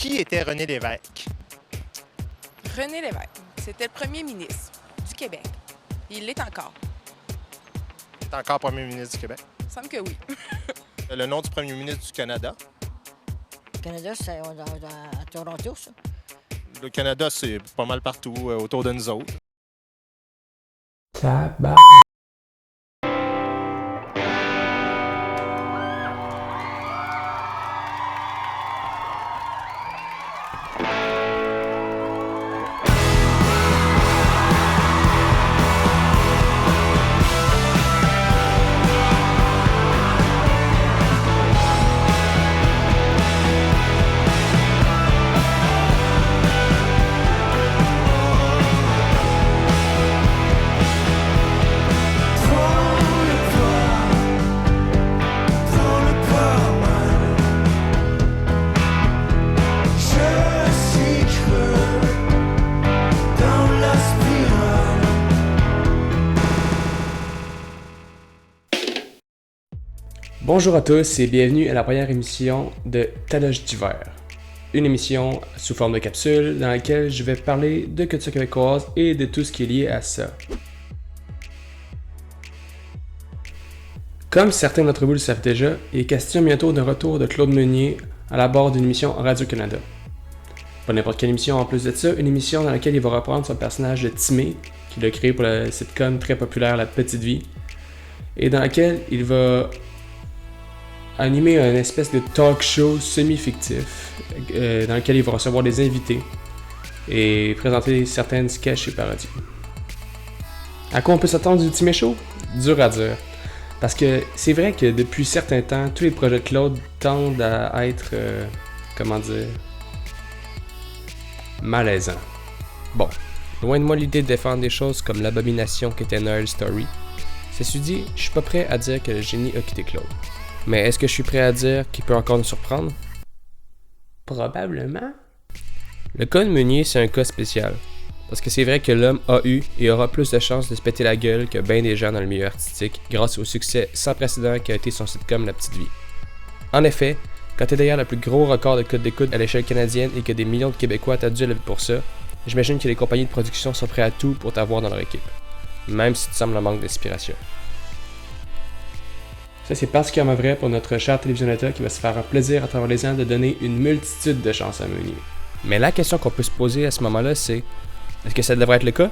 Qui était René Lévesque? René Lévesque, c'était le premier ministre du Québec. Il l'est encore. Il est encore premier ministre du Québec. Il me semble que oui. Le nom du premier ministre du Canada? Le Canada, c'est à Toronto, ça. Le Canada, c'est pas mal partout autour de nous autres. Bonjour à tous et bienvenue à la première émission de Taloche d'hiver. Une émission sous forme de capsule dans laquelle je vais parler de culture québécoise et de tout ce qui est lié à ça. Comme certains d'entre vous le savent déjà, il est question bientôt d'un retour de Claude Meunier à la barre d'une émission Radio-Canada. Pas n'importe quelle émission en plus de ça, une émission dans laquelle il va reprendre son personnage de Timé, qu'il a créé pour la sitcom très populaire La Petite Vie, et dans laquelle il va animer un espèce de talk show semi-fictif dans lequel il va recevoir des invités et présenter certaines sketchs et parodies. À quoi on peut s'attendre du Timé Show? Dur à dire. Parce que c'est vrai que depuis certains temps, tous les projets de Claude tendent à être, malaisants. Bon, loin de moi l'idée de défendre des choses comme l'abomination qu'était Noël Story. Ceci dit, je suis pas prêt à dire que le génie a quitté Claude. Mais est-ce que je suis prêt à dire qu'il peut encore nous surprendre? Probablement. Le cas de Meunier, c'est un cas spécial. Parce que c'est vrai que l'homme a eu et aura plus de chances de se péter la gueule que bien des gens dans le milieu artistique grâce au succès sans précédent qui a été son sitcom La Petite Vie. En effet, quand t'es derrière le plus gros record de codes d'écoute à l'échelle canadienne et que des millions de Québécois t'adulent pour ça, j'imagine que les compagnies de production sont prêtes à tout pour t'avoir dans leur équipe. Même si tu sembles en manque d'inspiration. Ça, c'est particulièrement vrai pour notre cher télévisionnateur qui va se faire un plaisir à travers les ans de donner une multitude de chances à Meunier. Mais la question qu'on peut se poser à ce moment-là, c'est est-ce que ça devrait être le cas?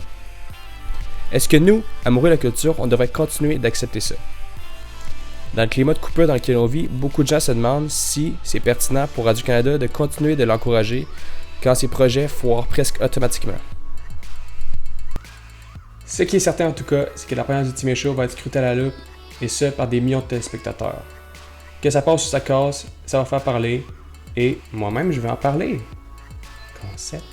Est-ce que nous, amoureux de la culture, on devrait continuer d'accepter ça? Dans le climat de coupure dans lequel on vit, beaucoup de gens se demandent si c'est pertinent pour Radio-Canada de continuer de l'encourager quand ses projets foirent presque automatiquement. Ce qui est certain en tout cas, c'est que la première du Timé Show va être scrutée à la loupe et ce, par des millions de téléspectateurs. Que ça passe ou ça casse, ça va faire parler, et moi-même, je vais en parler. Concept.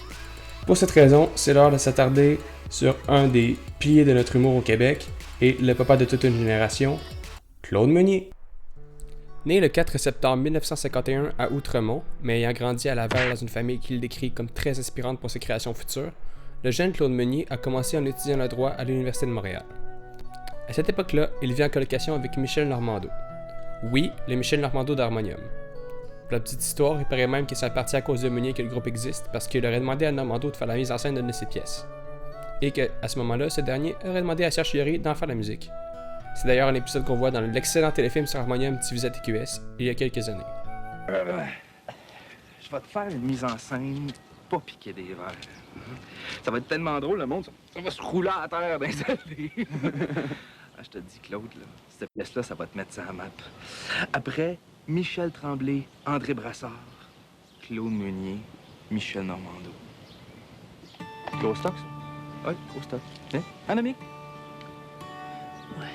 Pour cette raison, c'est l'heure de s'attarder sur un des piliers de notre humour au Québec, et le papa de toute une génération, Claude Meunier. Né le 4 septembre 1951 à Outremont, mais ayant grandi à Laval dans une famille qu'il décrit comme très inspirante pour ses créations futures, le jeune Claude Meunier a commencé en étudiant le droit à l'Université de Montréal. À cette époque-là, il vit en colocation avec Michel Normando. Oui, le Michel Normando d'Harmonium. Pour la petite histoire, il paraît même que c'est parti à cause de Meunier que le groupe existe parce qu'il aurait demandé à Normando de faire la mise en scène d'une de ses pièces. Et qu'à ce moment-là, ce dernier aurait demandé à Serge Fiori d'en faire la musique. C'est d'ailleurs un épisode qu'on voit dans l'excellent téléfilm sur Harmonium diffusé à TQS il y a quelques années. Je vais te faire une mise en scène pas piquer des verres. Ça va être tellement drôle, le monde, ça va se rouler à terre dans les allées. Je te dis, Claude, là, cette pièce-là, ça va te mettre ça à map. Après, Michel Tremblay, André Brassard, Claude Meunier, Michel Normando. Gros stock, ça? Oui, gros stock. Hein, Anamique? Ouais.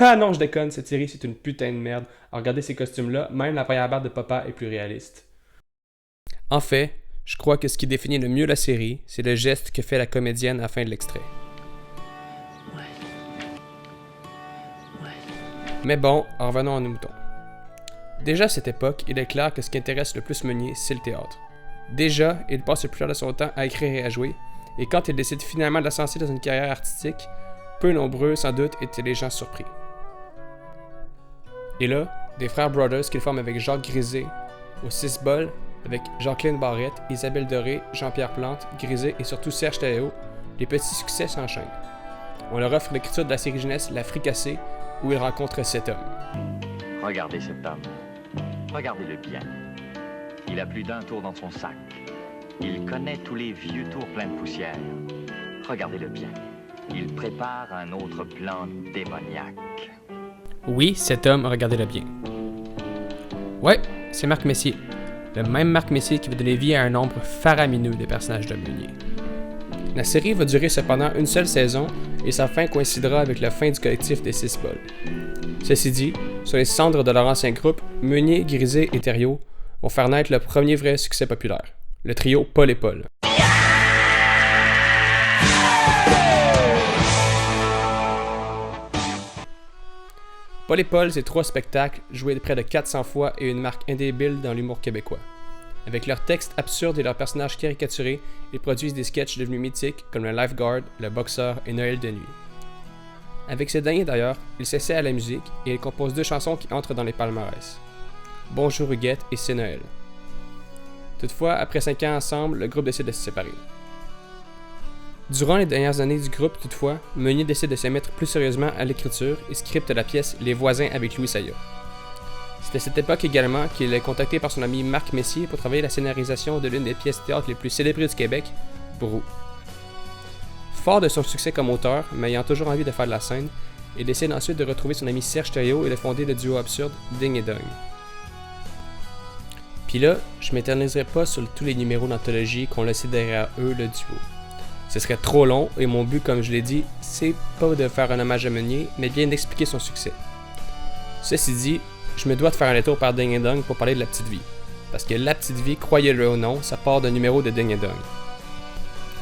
Ah non, je déconne, cette série c'est une putain de merde. Alors regardez ces costumes-là, même la première barre de papa est plus réaliste. En fait, je crois que ce qui définit le mieux la série, c'est le geste que fait la comédienne à la fin de l'extrait. Mais bon, en revenons à nos moutons. Déjà à cette époque, il est clair que ce qui intéresse le plus Meunier, c'est le théâtre. Déjà, il passe le plus clair de son temps à écrire et à jouer, et quand il décide finalement de se lancer dans une carrière artistique, peu nombreux, sans doute, étaient les gens surpris. Et là, des frères Brothers qu'il forme avec Jacques Grisé, au 6 bol, avec Jacqueline Barrette, Isabelle Doré, Jean-Pierre Plante, Grisé et surtout Serge Théo, les petits succès s'enchaînent. On leur offre l'écriture de la série jeunesse La Fricassée, où ils rencontrent cet homme. Regardez cet homme. Regardez-le bien. Il a plus d'un tour dans son sac. Il connaît tous les vieux tours pleins de poussière. Regardez-le bien. Il prépare un autre plan démoniaque. Oui, cet homme, regardez-le bien. Ouais, c'est Marc Messier. Le même Marc Messier qui va donner vie à un nombre faramineux de personnages de Meunier. La série va durer cependant une seule saison et sa fin coïncidera avec la fin du collectif des 6 bols. Ceci dit, sur les cendres de leur ancien groupe, Meunier, Grisé et Thériault vont faire naître le premier vrai succès populaire, le trio Paul et Paul. Paul et Paul, c'est 3 spectacles joués près de 400 fois et une marque indélébile dans l'humour québécois. Avec leurs textes absurdes et leurs personnages caricaturés, ils produisent des sketchs devenus mythiques comme le Lifeguard, le Boxeur et Noël de nuit. Avec ce dernier d'ailleurs, ils s'essaient à la musique et ils composent 2 chansons qui entrent dans les palmarès. Bonjour Huguette et C'est Noël. Toutefois, après 5 ans ensemble, le groupe décide de se séparer. Durant les dernières années du groupe, toutefois, Meunier décide de se mettre plus sérieusement à l'écriture et scripte la pièce Les Voisins avec Louis Saya. C'est à cette époque également qu'il est contacté par son ami Marc Messier pour travailler la scénarisation de l'une des pièces de théâtre les plus célébrées du Québec, Brou. Fort de son succès comme auteur, mais ayant toujours envie de faire de la scène, il décide ensuite de retrouver son ami Serge Théo et de fonder le duo absurde Ding et Dong. Puis là, je m'éterniserai pas sur tous les numéros d'anthologie qu'on laissait derrière eux le duo. Ce serait trop long et mon but, comme je l'ai dit, c'est pas de faire un hommage à Meunier, mais bien d'expliquer son succès. Ceci dit, je me dois de faire un détour par Ding et Dong pour parler de La Petite Vie. Parce que La Petite Vie, croyez-le ou non, ça part d'un numéro de Ding et Dong.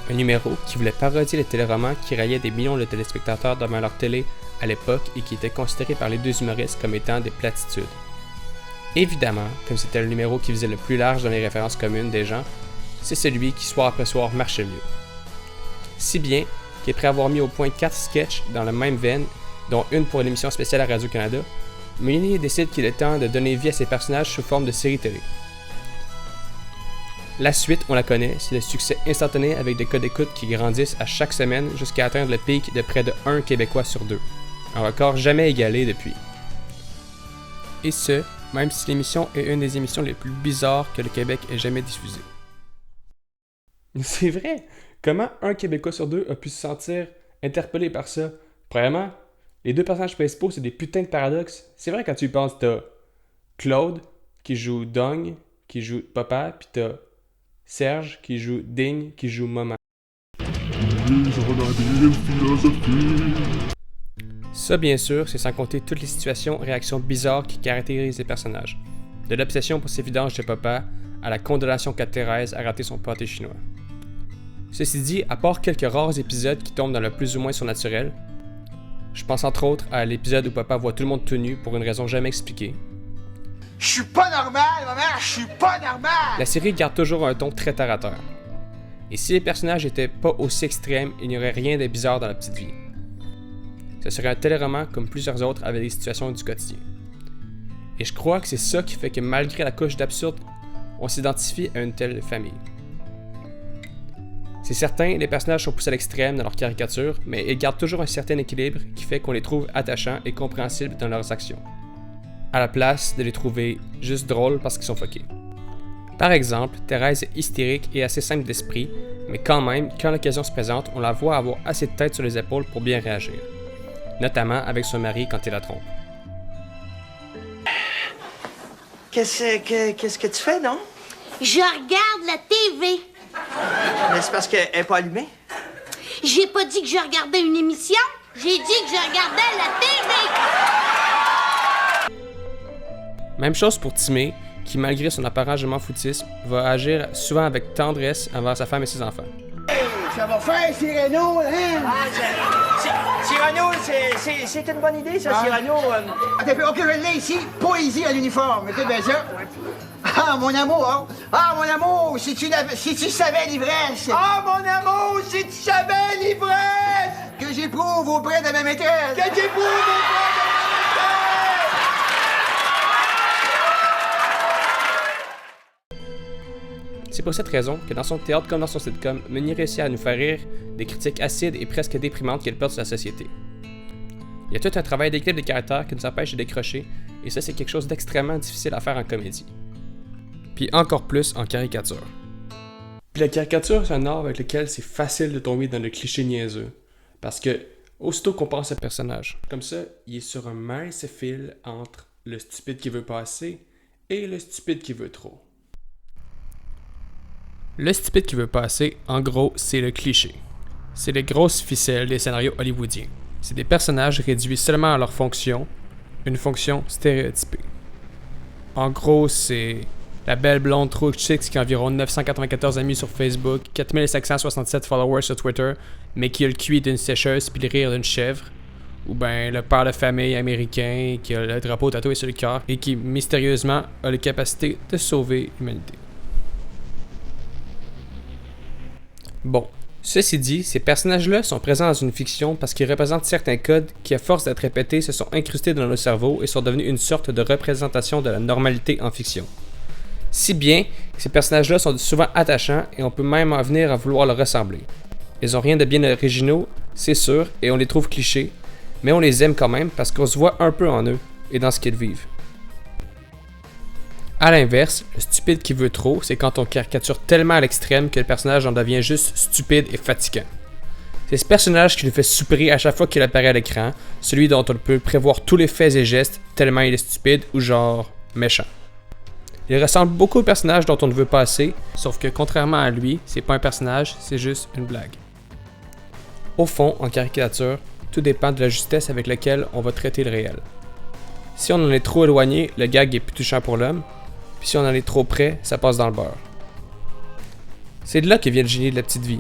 Un numéro qui voulait parodier les téléromans qui raillaient des millions de téléspectateurs devant leur télé à l'époque et qui étaient considérés par les 2 humoristes comme étant des platitudes. Évidemment, comme c'était le numéro qui visait le plus large dans les références communes des gens, c'est celui qui soir après soir marchait le mieux. Si bien qu'après avoir mis au point 4 sketchs dans la même veine, dont une pour l'émission spéciale à Radio-Canada, Meunier décide qu'il est temps de donner vie à ses personnages sous forme de série télé. La suite, on la connaît, c'est le succès instantané avec des codes d'écoute qui grandissent à chaque semaine jusqu'à atteindre le pic de près de 1 Québécois sur 2. Un record jamais égalé depuis. Et ce, même si l'émission est une des émissions les plus bizarres que le Québec ait jamais diffusées. C'est vrai! Comment un Québécois sur 2 a pu se sentir interpellé par ça? Premièrement, les 2 personnages principaux, c'est des putains de paradoxes. C'est vrai quand tu y penses, t'as Claude qui joue Dong, qui joue Papa, pis t'as Serge qui joue Ding, qui joue Maman. Ça, bien sûr, c'est sans compter toutes les situations, réactions bizarres qui caractérisent les personnages. De l'obsession pour ses vidanges de Papa, à la condamnation qu'a Thérèse à rater son pâté chinois. Ceci dit, à part quelques rares épisodes qui tombent dans le plus ou moins surnaturel, je pense entre autres à l'épisode où Papa voit tout le monde tout nu pour une raison jamais expliquée. Je suis pas normal, maman, je suis pas normal! La série garde toujours un ton très terre à terre. Et si les personnages n'étaient pas aussi extrêmes, il n'y aurait rien de bizarre dans La Petite Vie. Ce serait un téléroman comme plusieurs autres avec des situations du quotidien. Et je crois que c'est ça qui fait que malgré la couche d'absurde, on s'identifie à une telle famille. C'est certain, les personnages sont poussés à l'extrême dans leur caricature, mais ils gardent toujours un certain équilibre qui fait qu'on les trouve attachants et compréhensibles dans leurs actions. À la place de les trouver juste drôles parce qu'ils sont fuckés. Par exemple, Thérèse est hystérique et assez simple d'esprit, mais quand même, quand l'occasion se présente, on la voit avoir assez de tête sur les épaules pour bien réagir. Notamment avec son mari quand il la trompe. Qu'est-ce que tu fais, non? Je regarde la TV. Mais c'est parce qu'elle n'est pas allumée? J'ai pas dit que je regardais une émission. J'ai dit que je regardais la TV. Même chose pour Timé, qui malgré son apparent je m'en foutisme, va agir souvent avec tendresse envers sa femme et ses enfants. Hey, ça va faire, Cyrano, hein? Cyrano, c'est une bonne idée, ça, Cyrano. Attends, ok, je l'ai ici. Poésie à l'uniforme. Écoute bien ça. Ah, mon amour. Ah, mon amour, si tu savais l'ivresse. Ah, mon amour, si tu savais l'ivresse Que j'éprouve auprès de ma maîtresse. que j'éprouve auprès de C'est pour cette raison que dans son théâtre comme dans son sitcom, Meunier réussit à nous faire rire des critiques acides et presque déprimantes qu'elle porte sur la société. Il y a tout un travail d'équilibre des caractères qui nous empêche de décrocher, et ça c'est quelque chose d'extrêmement difficile à faire en comédie. Puis encore plus en caricature. Puis la caricature, c'est un art avec lequel c'est facile de tomber dans le cliché niaiseux. Parce que, aussitôt qu'on pense à un personnage, comme ça, il est sur un mince fil entre le stupide qui veut pas assez et le stupide qui veut trop. Le stupide qui veut pas assez, en gros, c'est le cliché. C'est les grosses ficelles des scénarios hollywoodiens. C'est des personnages réduits seulement à leur fonction, une fonction stéréotypée. En gros, c'est la belle blonde trop chic qui a environ 994 amis sur Facebook, 4567 followers sur Twitter, mais qui a le QI d'une sécheuse puis le rire d'une chèvre. Ou ben le père de famille américain qui a le drapeau tatoué sur le cœur et qui, mystérieusement, a la capacité de sauver l'humanité. Bon, ceci dit, ces personnages-là sont présents dans une fiction parce qu'ils représentent certains codes qui, à force d'être répétés, se sont incrustés dans nos cerveaux et sont devenus une sorte de représentation de la normalité en fiction. Si bien que ces personnages-là sont souvent attachants et on peut même en venir à vouloir leur ressembler. Ils ont rien de bien originaux, c'est sûr, et on les trouve clichés, mais on les aime quand même parce qu'on se voit un peu en eux et dans ce qu'ils vivent. A l'inverse, le stupide qui veut trop, c'est quand on caricature tellement à l'extrême que le personnage en devient juste stupide et fatigant. C'est ce personnage qui nous fait soupirer à chaque fois qu'il apparaît à l'écran, celui dont on peut prévoir tous les faits et gestes tellement il est stupide ou genre méchant. Il ressemble beaucoup au personnage dont on ne veut pas assez, sauf que contrairement à lui, c'est pas un personnage, c'est juste une blague. Au fond, en caricature, tout dépend de la justesse avec laquelle on va traiter le réel. Si on en est trop éloigné, le gag est plus touchant pour l'homme, puis si on en est trop près, ça passe dans le beurre. C'est de là que vient le génie de La Petite Vie.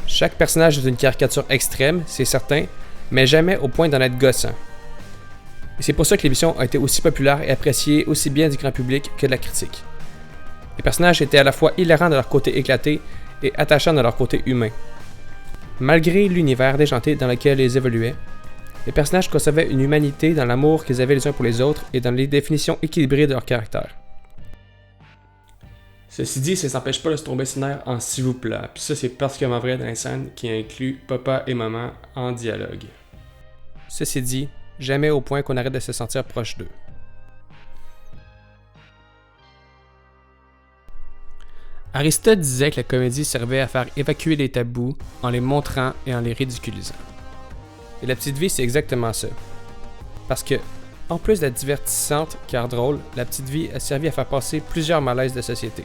Chaque personnage est une caricature extrême, c'est certain, mais jamais au point d'en être gossant. Et c'est pour ça que l'émission a été aussi populaire et appréciée aussi bien du grand public que de la critique. Les personnages étaient à la fois hilarants de leur côté éclaté et attachants de leur côté humain. Malgré l'univers déjanté dans lequel ils évoluaient, les personnages conservaient une humanité dans l'amour qu'ils avaient les uns pour les autres et dans les définitions équilibrées de leur caractère. Ceci dit, ça ne s'empêche pas de se tomber sur nerfs en s'il vous plaît, puis ça c'est particulièrement vrai dans les scènes qui incluent papa et maman en dialogue. Ceci dit, jamais au point qu'on arrête de se sentir proche d'eux. Aristote disait que la comédie servait à faire évacuer les tabous en les montrant et en les ridiculisant. Et La Petite Vie, c'est exactement ça. Parce que, en plus d'être divertissante car drôle, La Petite Vie a servi à faire passer plusieurs malaises de société.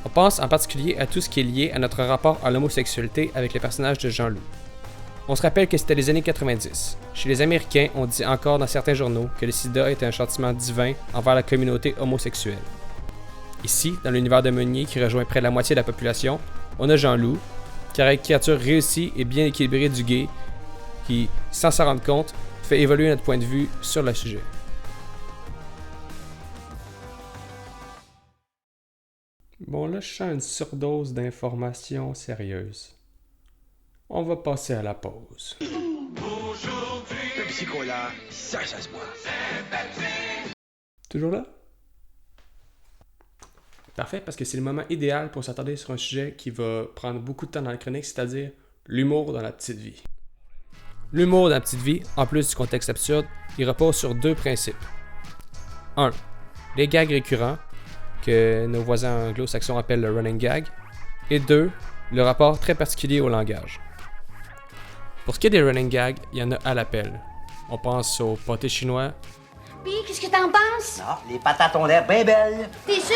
On pense en particulier à tout ce qui est lié à notre rapport à l'homosexualité avec les personnages de Jean-Loup. On se rappelle que c'était les années 90. Chez les Américains, on dit encore dans certains journaux que le sida était un châtiment divin envers la communauté homosexuelle. Ici, dans l'univers de Meunier qui rejoint près de la moitié de la population, on a Jean-Loup, caricature réussie et bien équilibrée du gay, qui, sans s'en rendre compte, fait évoluer notre point de vue sur le sujet. Bon, là, je sens une surdose d'informations sérieuses. On va passer à la pause. Le psychola, ça se boit. Toujours là? Parfait, parce que c'est le moment idéal pour s'attarder sur un sujet qui va prendre beaucoup de temps dans la chronique, c'est-à-dire l'humour dans La Petite Vie. L'humour dans La Petite Vie, en plus du contexte absurde, il repose sur deux principes. 1. Les gags récurrents, que nos voisins anglo-saxons appellent le running gag. Et 2. Le rapport très particulier au langage. Pour ce qui est des running gags, il y en a à l'appel. On pense au pâté chinois. Puis, qu'est-ce que t'en penses? Non, les patates ont l'air bien belles. T'es sûr?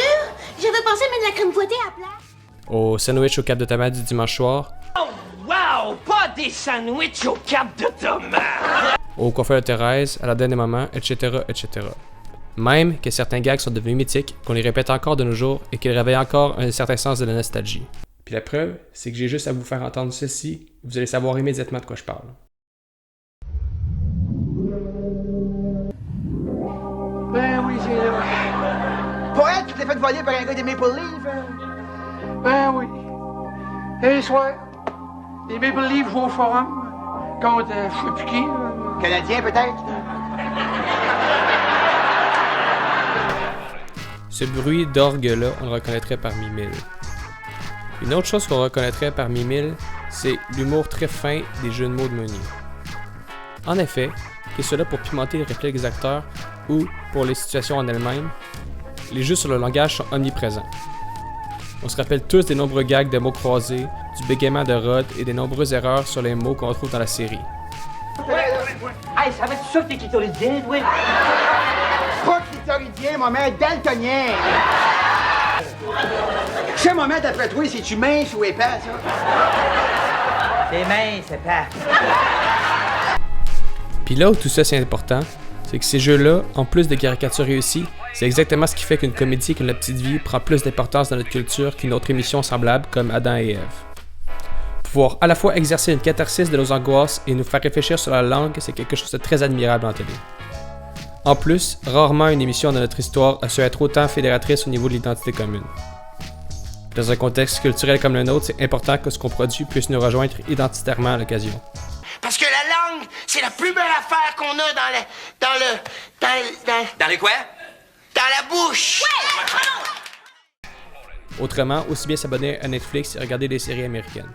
J'avais pensé mettre de la crème fouettée à la place. Au sandwich aux capes de tomates du dimanche soir. Oh, wow! Pas des sandwichs aux capes de tomates! Au coiffeur de Thérèse, à la dernière maman, etc., etc. Même que certains gags sont devenus mythiques, qu'on les répète encore de nos jours et qu'ils réveillent encore un certain sens de la nostalgie. Puis la preuve, c'est que j'ai juste à vous faire entendre ceci, vous allez savoir immédiatement de quoi je parle. Pour elle, tu t'es fait voler par un gars des Maple Leafs? Ben oui. Et soir, les Maple Leafs jouent au forum contre je sais plus qui. Canadien, peut-être? Ce bruit d'orgue-là, on le reconnaîtrait parmi mille. Une autre chose qu'on reconnaîtrait parmi mille, c'est l'humour très fin des jeux de mots de Meunier. En effet, que cela pour pimenter les répliques des acteurs ou pour les situations en elles-mêmes, les jeux sur le langage sont omniprésents. On se rappelle tous des nombreux gags de mots croisés, du bégaiement de Rod et des nombreuses erreurs sur les mots qu'on trouve dans la série. Hey, ça va être ça que t'es clitoridien, oui? Pas clitoridien, mon mère, daltonien! C'est mon mère, d'après toi, c'est-tu mince ou épais, ça? T'es mince, c'est pas. Puis là où tout ça c'est important, c'est que ces jeux-là, en plus de caricatures réussies, c'est exactement ce qui fait qu'une comédie comme La Petite Vie prend plus d'importance dans notre culture qu'une autre émission semblable comme Adam et Ève. Pouvoir à la fois exercer une catharsis de nos angoisses et nous faire réfléchir sur la langue, c'est quelque chose de très admirable en télé. En plus, rarement une émission de notre histoire a su être autant fédératrice au niveau de l'identité commune. Dans un contexte culturel comme le nôtre, c'est important que ce qu'on produit puisse nous rejoindre identitairement à l'occasion. Parce que la langue, c'est la plus belle affaire qu'on a dans les quoi? Dans la bouche! Ouais! Autrement, aussi bien s'abonner à Netflix et regarder des séries américaines.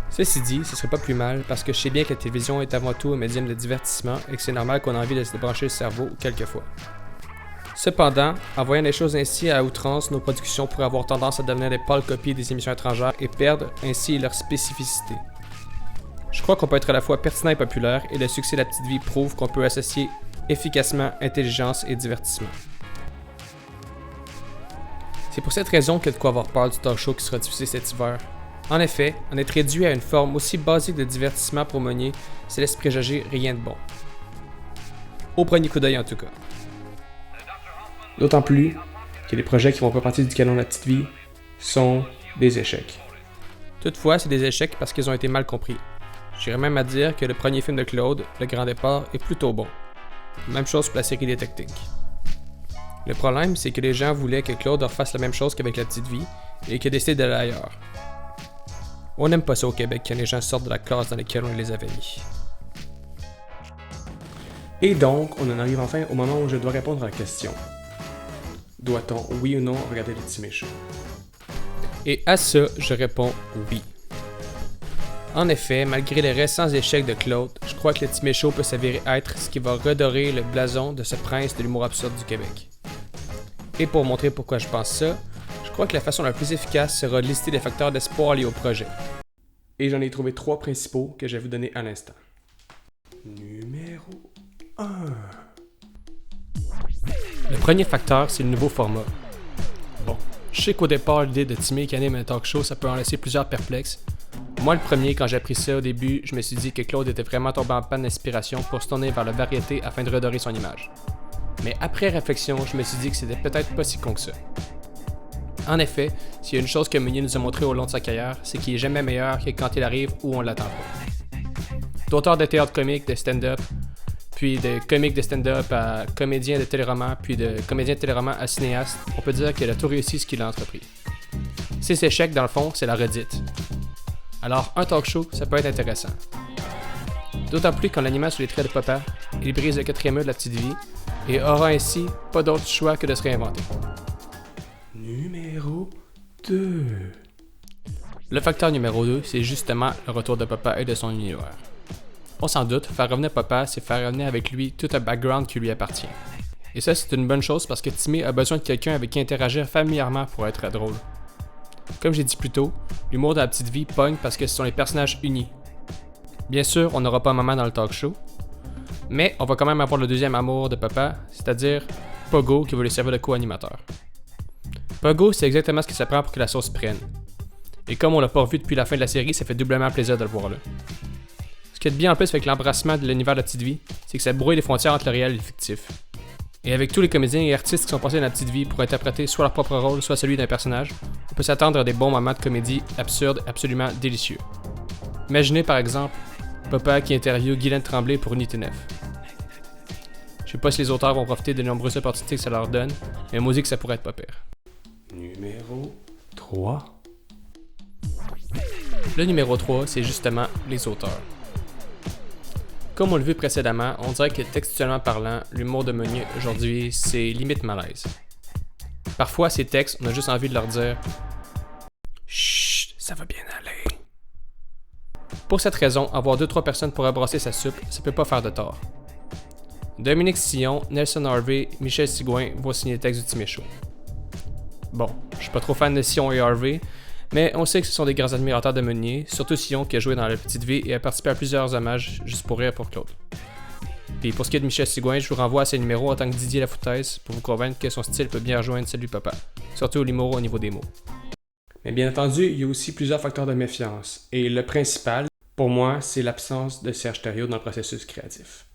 Ceci dit, ce serait pas plus mal parce que je sais bien que la télévision est avant tout un médium de divertissement et que c'est normal qu'on ait envie de se débrancher le cerveau quelquefois. Cependant, en voyant les choses ainsi à outrance, nos productions pourraient avoir tendance à devenir des pâles copies des émissions étrangères et perdre ainsi leur spécificité. Je crois qu'on peut être à la fois pertinent et populaire et le succès de La Petite Vie prouve qu'on peut associer efficacement intelligence et divertissement. C'est pour cette raison qu'il y a de quoi avoir peur du talk show qui sera diffusé cet hiver. En effet, en être réduit à une forme aussi basique de divertissement pour Meunier, c'est laisse présager rien de bon. Au premier coup d'œil en tout cas. D'autant plus que les projets qui vont pas partir du canon de La Petite Vie sont des échecs. Toutefois, c'est des échecs parce qu'ils ont été mal compris. J'irais même à dire que le premier film de Claude, Le Grand Départ, est plutôt bon. Même chose pour la série des Techniques. Le problème, c'est que les gens voulaient que Claude refasse la même chose qu'avec La Petite Vie et qu'il a décidé d'aller ailleurs. On n'aime pas ça au Québec quand les gens sortent de la classe dans laquelle on les avait mis. Et donc, on en arrive enfin au moment où je dois répondre à la question. Doit-on, oui ou non, regarder le Timé Show? Et à ça, je réponds oui. En effet, malgré les récents échecs de Claude, je crois que le Timé Show peut s'avérer être ce qui va redorer le blason de ce prince de l'humour absurde du Québec. Et pour montrer pourquoi je pense ça, je crois que la façon la plus efficace sera de lister les facteurs d'espoir liés au projet. Et j'en ai trouvé 3 principaux que je vais vous donner à l'instant. Numéro 1. Le premier facteur, c'est le nouveau format. Bon, je sais qu'au départ, l'idée de Timé qui anime un talk show, ça peut en laisser plusieurs perplexes. Moi, le premier, quand j'ai appris ça au début, je me suis dit que Claude était vraiment tombé en panne d'inspiration pour se tourner vers la variété afin de redorer son image. Mais après réflexion, je me suis dit que c'était peut-être pas si con que ça. En effet, s'il y a une chose que Meunier nous a montré au long de sa carrière, c'est qu'il est jamais meilleur que quand il arrive où on l'attend pas. D'auteur de théâtre comique, de stand-up, puis de comique de stand-up à comédien de téléroman, puis de comédien de téléroman à cinéaste, on peut dire qu'il a tout réussi ce qu'il a entrepris. Ses échecs, dans le fond, c'est la redite. Alors, un talk show, ça peut être intéressant. D'autant plus qu'en l'animant sur les traits de papa, il brise le 4e mur de La Petite Vie et aura ainsi pas d'autre choix que de se réinventer. Numéro 2. Le facteur numéro 2, c'est justement le retour de papa et de son univers. On s'en doute, faire revenir papa, c'est faire revenir avec lui tout un background qui lui appartient. Et ça, c'est une bonne chose parce que Timé a besoin de quelqu'un avec qui interagir familièrement pour être drôle. Comme j'ai dit plus tôt, l'humour de La Petite Vie pogne parce que ce sont les personnages unis. Bien sûr, on n'aura pas maman dans le talk show, mais on va quand même avoir le deuxième amour de papa, c'est-à-dire Pogo qui va lui servir de co-animateur. Pogo, c'est exactement ce qui s'apprend pour que la sauce prenne. Et comme on l'a pas revu depuis la fin de la série, ça fait doublement plaisir de le voir là. Ce qui est bien en plus avec l'embrassement de l'univers de La Petite Vie, c'est que ça brouille les frontières entre le réel et le fictif. Et avec tous les comédiens et artistes qui sont passés dans La Petite Vie pour interpréter soit leur propre rôle, soit celui d'un personnage, on peut s'attendre à des bons moments de comédie absurdes absolument délicieux. Imaginez par exemple Papa qui interviewe Guylaine Tremblay pour Unité 9. Je sais pas si les auteurs vont profiter des nombreuses opportunités que ça leur donne, mais moi, je dis que ça pourrait être pas pire. Numéro 3. Le numéro 3, c'est justement les auteurs. Comme on l'a vu précédemment, on dirait que textuellement parlant, l'humour de Meunier aujourd'hui, c'est limite malaise. Parfois, ces textes, on a juste envie de leur dire « Chut, ça va bien aller ». Pour cette raison, avoir 2-3 personnes pour abrasser sa soupe, ça peut pas faire de tort. Dominique Sillon, Nelson Harvey, Michel Sigouin vont signer le texte du Timéchaud. Bon, je suis pas trop fan de Sillon et Harvey, mais on sait que ce sont des grands admirateurs de Meunier, surtout Sillon qui a joué dans La Petite Vie et a participé à plusieurs hommages juste pour rire pour Claude. Puis pour ce qui est de Michel Sigouin, je vous renvoie à ses numéros en tant que Didier Lafoutaise pour vous convaincre que son style peut bien rejoindre celui du papa, surtout l'humour au niveau des mots. Mais bien entendu, il y a aussi plusieurs facteurs de méfiance, et le principal, pour moi, c'est l'absence de Serge Thériault dans le processus créatif.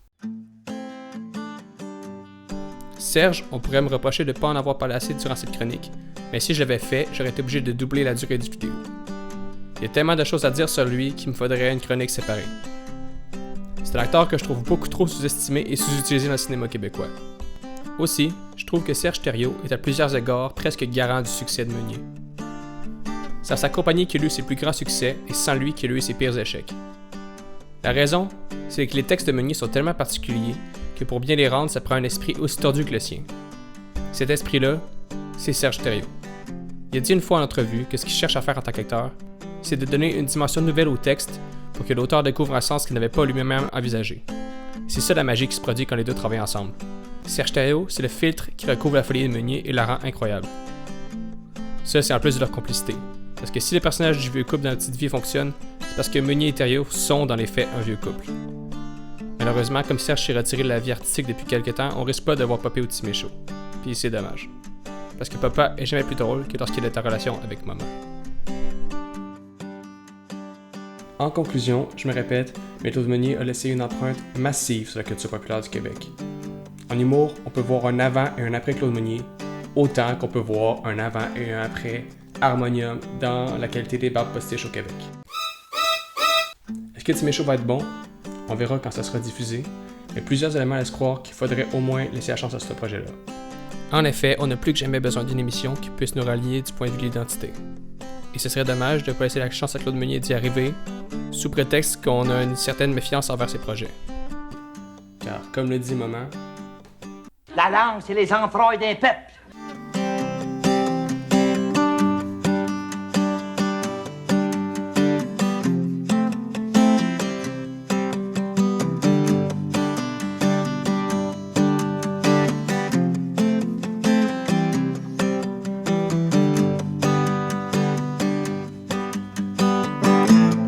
Serge, on pourrait me reprocher de ne pas en avoir parlé assez durant cette chronique, mais si je l'avais fait, j'aurais été obligé de doubler la durée du vidéo. Il y a tellement de choses à dire sur lui qu'il me faudrait une chronique séparée. C'est un acteur que je trouve beaucoup trop sous-estimé et sous-utilisé dans le cinéma québécois. Aussi, je trouve que Serge Thériault est à plusieurs égards presque garant du succès de Meunier. C'est à sa compagnie qu'il a eu ses plus grands succès et sans lui qu'il a eu ses pires échecs. La raison, c'est que les textes de Meunier sont tellement particuliers que pour bien les rendre, ça prend un esprit aussi tordu que le sien. Cet esprit-là, c'est Serge Thériault. Il a dit une fois en entrevue que ce qu'il cherche à faire en tant qu'acteur, c'est de donner une dimension nouvelle au texte pour que l'auteur découvre un sens qu'il n'avait pas lui-même envisagé. C'est ça la magie qui se produit quand les deux travaillent ensemble. Serge Thériault, c'est le filtre qui recouvre la folie de Meunier et la rend incroyable. Ça, c'est en plus de leur complicité. Parce que si le personnage du vieux couple dans La Petite Vie fonctionne, c'est parce que Meunier et Thériault sont dans les faits un vieux couple. Malheureusement, comme Serge s'est retiré de la vie artistique depuis quelques temps, on risque pas de voir Popé au Timéchaud. Puis c'est dommage. Parce que Papa est jamais plus drôle que lorsqu'il est en relation avec Maman. En conclusion, je me répète, mais Claude Meunier a laissé une empreinte massive sur la culture populaire du Québec. En humour, on peut voir un avant et un après Claude Meunier, autant qu'on peut voir un avant et un après Harmonium dans la qualité des barbes postiches au Québec. Est-ce que Timéchaud va être bon? On verra quand ça sera diffusé, mais plusieurs éléments laissent croire qu'il faudrait au moins laisser la chance à ce projet-là. En effet, on n'a plus que jamais besoin d'une émission qui puisse nous rallier du point de vue de l'identité. Et ce serait dommage de ne pas laisser la chance à Claude Meunier d'y arriver, sous prétexte qu'on a une certaine méfiance envers ses projets. Car, comme le dit Maman, la langue, c'est les entrailles d'un peuple.